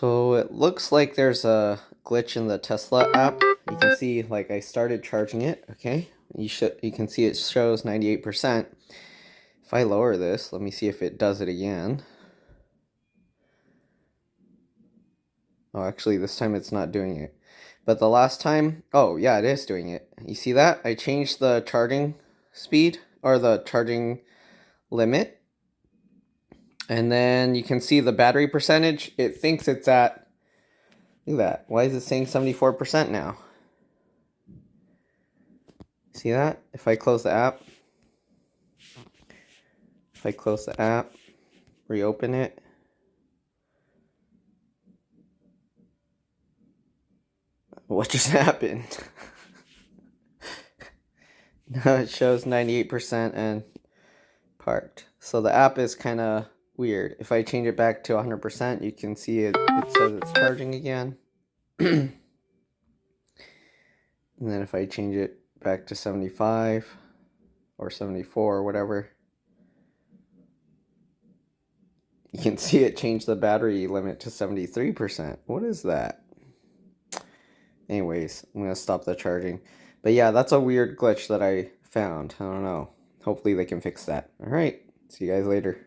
So it looks like there's a glitch in the Tesla app. You can see like I started charging it, okay? You can see it shows 98%. If I lower this, let me see if it does it again. Oh, actually this time it's not doing it. But the last time, oh yeah, it is doing it. You see that? I changed the charging speed or the charging limit. And then you can see the battery percentage. It thinks it's at, look at that. Why is it saying 74% now? See that? If I close the app, reopen it, what just happened? Now it shows 98% and parked. So the app is kind of weird. If I change it back to 100%, you can see it says it's charging again. And then if I change it back to 75 or 74 or whatever, you can see it change the battery limit to 73%. What is that? Anyways, I'm going to stop the charging. But yeah, that's a weird glitch that I found. I don't know. Hopefully they can fix that. All right. See you guys later.